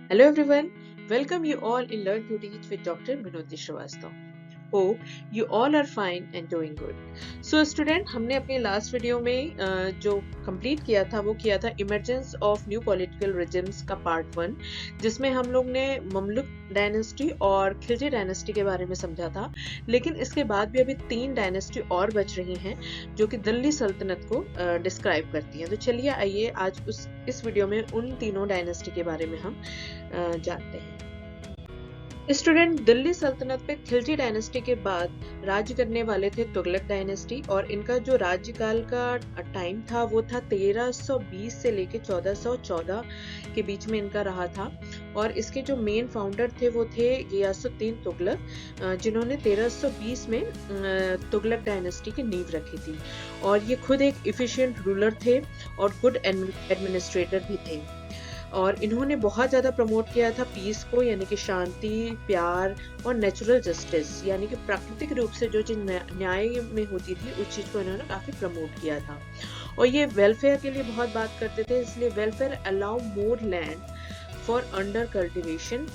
Hello everyone, welcome you all in Learn to Teach with Dr. Minoti Shrivastava. Hope you all are fine and doing good. So student, हमने अपने last video में जो complete किया था वो किया था emergence of new political regimes का पार्ट 1, जिसमें हम लोग ने ममलुक डायनेस्टी और खिलजी डायनेस्टी के बारे में समझा था। लेकिन इसके बाद भी अभी 3 डायनेस्टी और बच रही हैं जो कि दिल्ली सल्तनत को डिस्क्राइब करती हैं। तो चलिए आइए आज इस वीडियो में उन तीनों डायनेस्टी के बारे में हम जानते हैं। स्टूडेंट, दिल्ली सल्तनत पे खिलजी डायनेस्टी के बाद राज्य करने वाले थे तुगलक डायनेस्टी, और इनका जो राज्यकाल का टाइम था वो था 1320 से लेके 1414 के बीच में इनका रहा था। और इसके जो मेन फाउंडर थे वो थे गियासुद्दीन तुगलक, जिन्होंने 1320 में तुगलक डायनेस्टी की नींव रखी थी। और ये खुद एक इफिशिएंट रूलर थे और गुड एडमिनिस्ट्रेटर भी थे। और इन्होंने बहुत ज़्यादा प्रमोट किया था पीस को, यानी कि शांति, प्यार और नेचुरल जस्टिस, यानी कि प्राकृतिक रूप से जो चीज़ न्याय में होती थी उस चीज़ को इन्होंने काफ़ी प्रमोट किया था। और ये वेलफेयर के लिए बहुत बात करते थे, इसलिए welfare allow more land for under cultivation,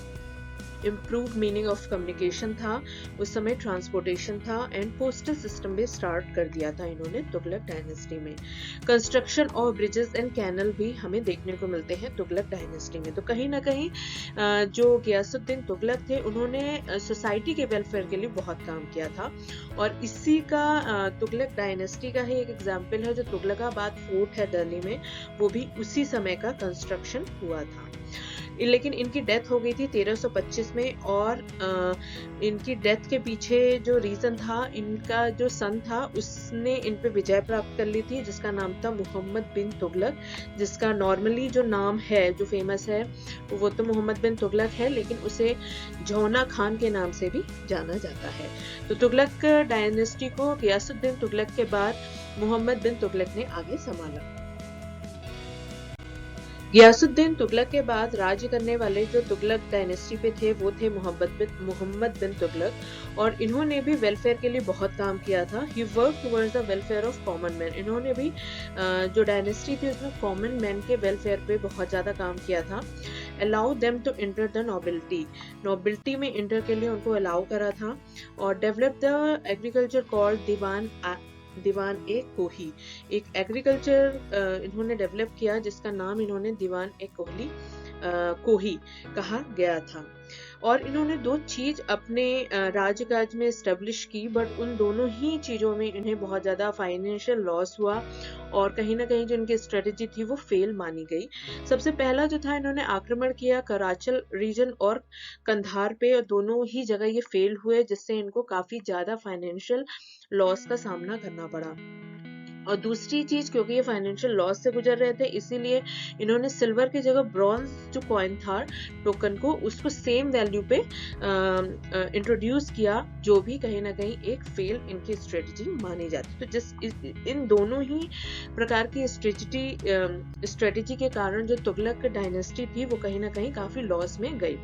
improve meaning of communication था उस समय, ट्रांसपोर्टेशन था, एंड पोस्टल सिस्टम भी स्टार्ट कर दिया था इन्होंने तुगलक डायनेस्टी में। Construction of bridges and canal भी हमें देखने को मिलते हैं तुगलक डायनेस्टी में। तो कहीं ना कहीं जो गियासुद्दीन तुगलक थे उन्होंने सोसाइटी के वेलफेयर के लिए बहुत काम किया था। और इसी का तुगलक डायनेस्टी का ही एक एग्जाम्पल है जो तुगलकाबाद फोर्ट है दिल्ली में, वो भी उसी समय का कंस्ट्रक्शन हुआ था। लेकिन इनकी डेथ हो गई थी 1325 में, और इनकी डेथ के पीछे जो रीजन था, इनका जो सन था उसने इन पे विजय प्राप्त कर ली थी, जिसका नाम था मोहम्मद बिन तुगलक, जिसका नॉर्मली जो नाम है जो फेमस है वो तो मोहम्मद बिन तुगलक है, लेकिन उसे जौना खान के नाम से भी जाना जाता है। तो तुगलक डायनेस्टी को गियासुद्दीन तुगलक के बाद मोहम्मद बिन तुगलक ने आगे संभाला। गियासुद्दीन तुगलक के बाद राज्य करने वाले जो तुगलक डायनेस्टी पे थे वो थे मोहम्मद बिन तुगलक, और इन्होंने भी वेलफेयर के लिए बहुत काम किया था। He work towards the welfare of common man. इन्होंने भी जो डायनेस्टी थी उसमें कॉमन मैन के वेलफेयर पे बहुत ज़्यादा काम किया था। Allow them to enter the nobility में इंटर के लिए उनको अलाउ करा था। और develop the agriculture called Diwan i Kohi, एक एग्रीकल्चर इन्होंने डेवलप किया जिसका नाम इन्होंने दीवान ए कोही कहा गया था। और इन्होंने 2 चीज अपने राज्यकाज में एस्टेब्लिश की, बट उन दोनों ही चीजों में इन्हें बहुत ज्यादा फाइनेंशियल लॉस हुआ, और कहीं ना कहीं जो इनकी स्ट्रेटेजी थी वो फेल मानी गई। सबसे पहला जो था, इन्होंने आक्रमण किया कराचल रीजन और कंधार पे, और दोनों ही जगह ये फेल हुए, जिससे इनको काफी ज्यादा फाइनेंशियल लॉस का सामना करना पड़ा। और दूसरी चीज, क्योंकि ये फाइनेंशियल लॉस से गुजर रहे थे, इसीलिए इन्होंने सिल्वर की जगह ब्रॉन्ज जो कॉइन था टोकन को, उसको सेम वैल्यू पे इंट्रोड्यूस किया, जो भी कहीं ना कहीं एक फेल इनकी स्ट्रेटजी मानी जाती। तो इन दोनों ही प्रकार की स्ट्रेटजी के कारण जो तुगलक डायनेस्टी थी वो कहीं ना कहीं काफी लॉस में गई।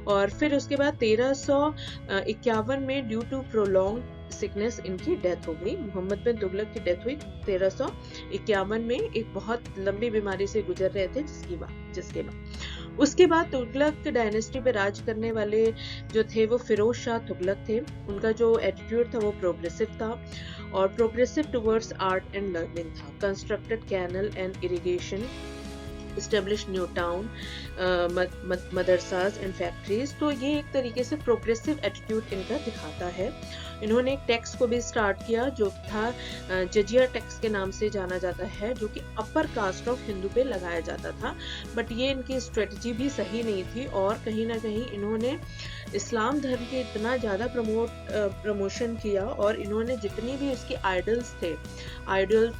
और फिर उसके बाद 1351 में ड्यू टू प्रोलॉन्ग सिकनेस इनकी डेथ हो गई। मोहम्मद बिन तुगलक की डेथ हुई 1351 में, एक बहुत लंबी बीमारी से गुजर रहे थे, जिसके बाद उसके बाद तुगलक डायनेस्टी पे राज करने वाले जो थे वो फिरोज शाह तुगलक थे। उनका जो एटीट्यूड था वो प्रोग्रेसिव था, और progressive towards art and learning था। Constructed canal and irrigation, establish new town, madrasas and factories. तो ये एक तरीके से प्रोग्रेसिव एटीट्यूड इनका दिखाता है। इन्होंने एक टैक्स को भी स्टार्ट किया जो था जजिया टैक्स के नाम से जाना जाता है, जो कि अपर कास्ट ऑफ हिंदू पे लगाया जाता था। बट ये इनकी स्ट्रेटजी भी सही नहीं थी, और कहीं ना कहीं इन्होंने इस्लाम धर्म के इतना ज़्यादा प्रमोशन किया, और इन्होंने जितनी भी उसकी आइडल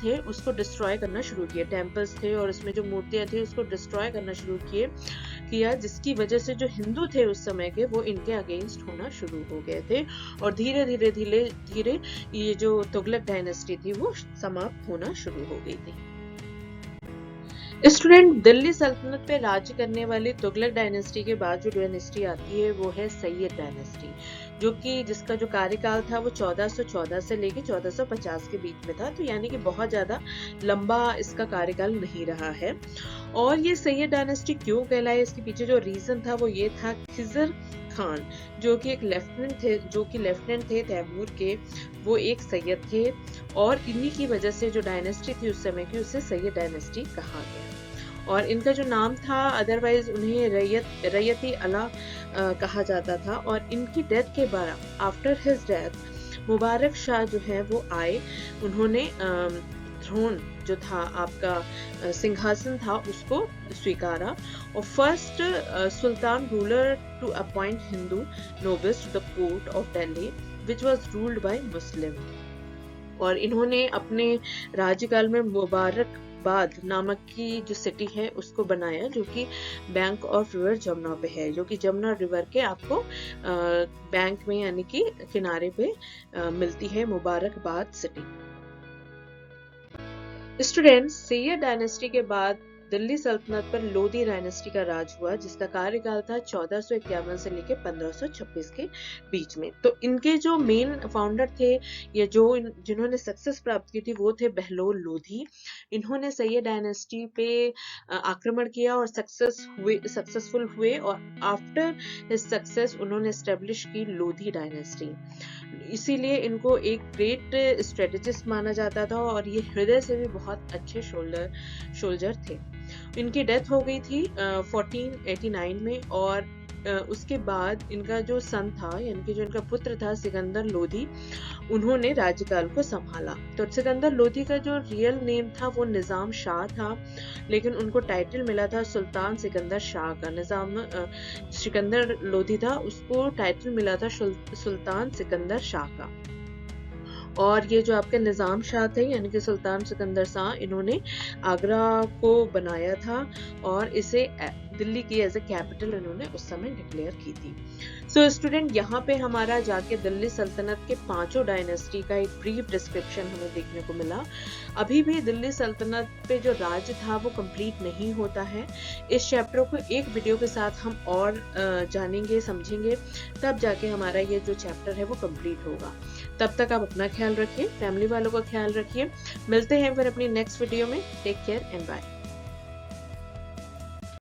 थे उसको डिस्ट्रॉय करना शुरू किया। टेम्पल्स थे और उसमें जो मूर्तियाँ थी उसको डिस्ट्रॉय करना शुरू किया, जिसकी वजह से जो हिंदू थे उस समय के वो इनके अगेंस्ट होना शुरू हो गए थे, और धीरे धीरे ये जो तुगलक डायनेस्टी थी वो समाप्त होना शुरू हो गई थी। स्टूडेंट, दिल्ली सल्तनत पे राज्य करने वाली तुगलक डायनेस्टी के बाद जो डायनेस्टी आती है वो है सैयद डायनेस्टी। जो कि जिसका जो कार्यकाल था वो 1414 से लेके 1450 के बीच में था, तो यानी कि बहुत ज़्यादा लंबा इसका कार्यकाल नहीं रहा है। और ये सैयद डायनेस्टी क्यों कहलाई, इसके पीछे जो रीज़न था वो ये था, खिज़र खान जो कि एक लेफ्टिनेंट थे तैमूर के, वो एक सैयद थे और इन्हीं की वजह से जो डायनेस्टी थी उस समय की, उसे सैयद डायनेस्टी कहा गया। और इनका जो नाम था, अदरवाइज उन्हें रैयती अला कहा जाता था। और इनकी डेथ के बाद, after his death, Mubarak Shah जो है वो आए, उन्होंने थ्रोन जो था आपका सिंहासन था उसको स्वीकारा, और first sultan ruler to appoint Hindu nobles to the court of Delhi which was ruled by Muslim. और इन्होंने अपने राज्यकाल में मुबारकबाद नामक की जो सिटी है उसको बनाया, जो कि बैंक ऑफ रिवर जमुना पे है, जो कि जमुना रिवर के आपको बैंक में यानी कि किनारे पे मिलती है मुबारकबाद सिटी। स्टूडेंट्स, सैयद डायनेस्टी के बाद दिल्ली सल्तनत पर लोधी डायनेस्टी का राज हुआ, जिसका कार्यकाल था 1451 से लेकर 1526 के बीच में। तो इनके जो मेन फाउंडर थे या जो जिन्होंने सक्सेस प्राप्त की थी वो थे बहलोल लोधी। इन्होंने सैयद डायनेस्टी पे आक्रमण किया और सक्सेसफुल हुए, और आफ्टर हिज सक्सेस उन्होंने एस्टेब्लिश की लोधी डायनेस्टी। इसीलिए इनको एक ग्रेट स्ट्रेटेजिस्ट माना जाता था, और ये हृदय से भी बहुत अच्छे सोल्जर थे। इनकी डेथ हो गई थी 1489 में, और उसके बाद इनका जो सन था, यानी कि जो इनका पुत्र था सिकंदर लोधी, उन्होंने राज्यकाल को संभाला। तो सिकंदर लोधी का जो रियल नेम था वो निजाम शाह था, लेकिन उनको टाइटल मिला था सुल्तान सिकंदर शाह का। निजाम सिकंदर लोधी था, उसको टाइटल मिला था सुल्तान सिकंदर शाह का। और ये जो आपके निजाम शाह थे यानी कि सुल्तान सिकंदर शाह, इन्होंने आगरा को बनाया था और इसे दिल्ली की एज ए कैपिटल इन्होंने उस समय डिक्लेयर की थी। सो स्टूडेंट, यहाँ पे हमारा जाके दिल्ली सल्तनत के पांचों डायनेस्टी का एक ब्रीफ डिस्क्रिप्शन हमें देखने को मिला। अभी भी दिल्ली सल्तनत पे जो राज्य था वो कंप्लीट नहीं होता है। इस चैप्टर को एक वीडियो के साथ हम और जानेंगे, समझेंगे, तब जाके हमारा ये जो चैप्टर है वो कंप्लीट होगा। तब तक आप अपना ख्याल रखिए, फैमिली वालों का ख्याल रखिए। मिलते हैं फिर अपनी नेक्स्ट वीडियो में। Take care and bye.